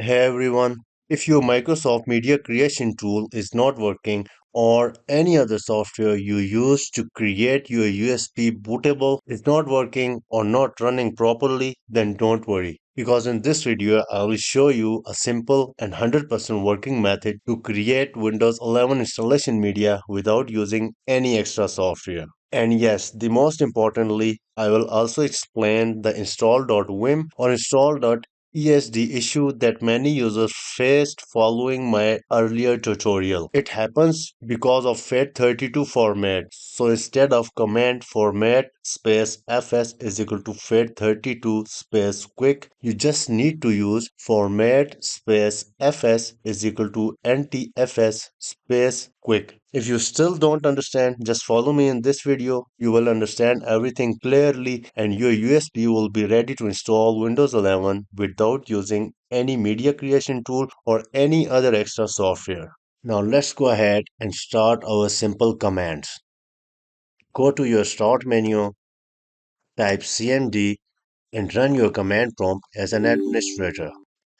Hey everyone, if your Microsoft Media Creation tool is not working or any other software you use to create your USB bootable is not working or not running properly, then don't worry. Because in this video, I will show you a simple and 100% working method to create Windows 11 installation media without using any extra software. And yes, the most importantly, I will also explain the install.wim or install.esd issue that many users faced following my earlier tutorial. It happens because of FAT32 format. So instead of command format space fs is equal to FAT32 space quick, you just need to use format space fs is equal to NTFS space quick. If you still don't understand, just follow me in this video. You will understand everything clearly and your USB will be ready to install Windows 11 without using any media creation tool or any other extra software. Now let's go ahead and start our simple commands. Go to your start menu, type cmd and run your command prompt as an administrator.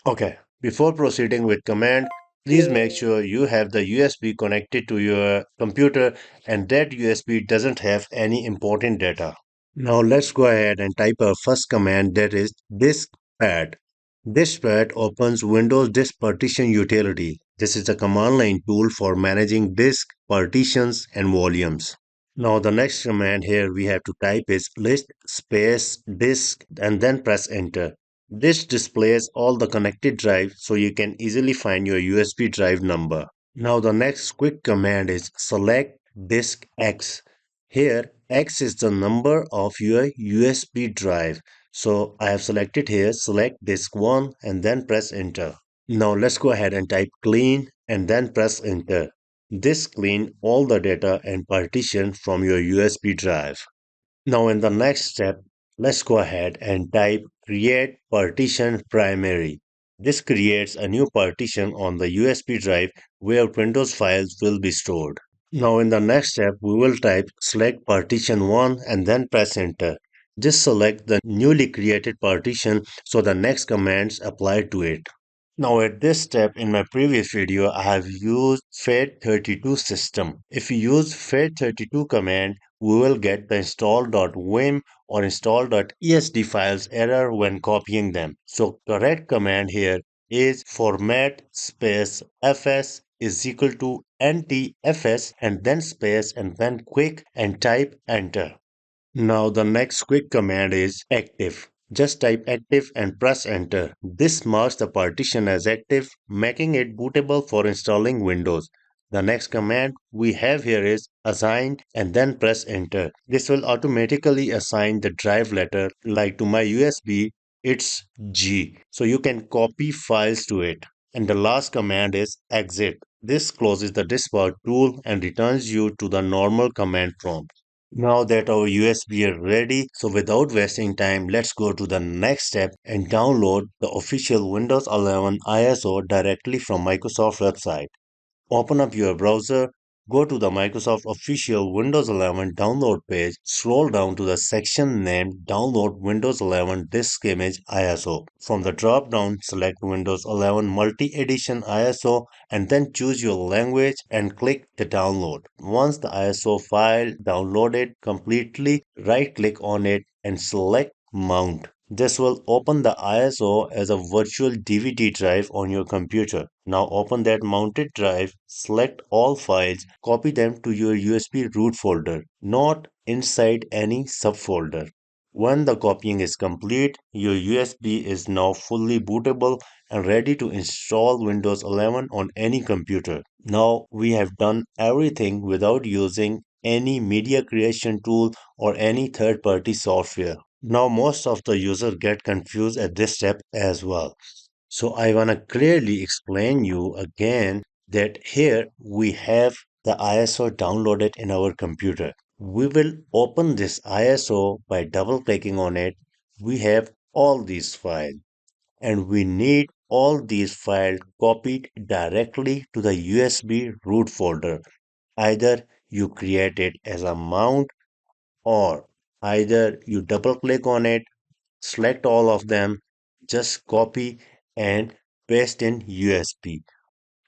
Okay, before proceeding with command, please make sure you have the USB connected to your computer and that USB doesn't have any important data. Now let's go ahead and type our first command, that is diskpad. Diskpad opens Windows Disk Partition utility. This is a command line tool for managing disk partitions and volumes. Now the next command here we have to type is list space disk and then press enter. This displays all the connected drives so you can easily find your USB drive number. Now the next quick command is select disk X. Here X is the number of your USB drive. So I have selected here select disk 1 and then press enter. Now let's go ahead and type clean and then press enter. This clean all the data and partition from your USB drive. Now in the next step, let's go ahead and type create partition primary. This creates a new partition on the USB drive where Windows files will be stored. Now in the next step, we will type select partition 1 and then press enter. Just select the newly created partition so the next commands apply to it. Now at this step in my previous video, I have used FAT32 system. If you use FAT32 command, we will get the install.wim or install.esd files error when copying them. So correct command here is format space fs is equal to NTFS and then space and then quick and type enter. Now the next quick command is active. Just type active and press enter. This marks the partition as active, making it bootable for installing Windows. The next command we have here is assign and then press enter. This will automatically assign the drive letter, like to my USB, it's G. So you can copy files to it. And the last command is exit. This closes the diskbar tool and returns you to the normal command prompt. Now that our USB is ready, so without wasting time, let's go to the next step and download the official Windows 11 ISO directly from Microsoft website. Open up your browser, go to the Microsoft official Windows 11 download page, scroll down to the section named Download Windows 11 Disk Image ISO. From the drop down, select Windows 11 Multi-Edition ISO and then choose your language and click the download. Once the ISO file downloaded completely, right click on it and select Mount. This will open the ISO as a virtual DVD drive on your computer. Now open that mounted drive, select all files, copy them to your USB root folder, not inside any subfolder. When the copying is complete, your USB is now fully bootable and ready to install Windows 11 on any computer. Now we have done everything without using any media creation tool or any third-party software. Now most of the users get confused at this step as well. So I want to clearly explain you again that here we have the ISO downloaded in our computer. We will open this ISO by double clicking on it. We have all these files and we need all these files copied directly to the USB root folder. Either you create it as a mount or either you double click on it, select all of them, just copy and based in USB.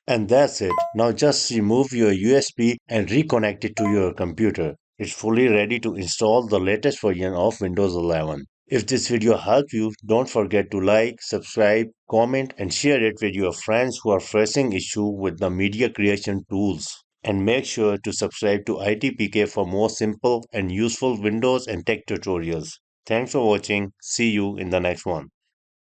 And that's it. Now just remove your USB and reconnect it to your computer. It's fully ready to install the latest version of Windows 11. If this video helped you, don't forget to like, subscribe, comment, and share it with your friends who are facing issue with the media creation tools. And make sure to subscribe to ITPK for more simple and useful Windows and tech tutorials. Thanks for watching. See you in the next one.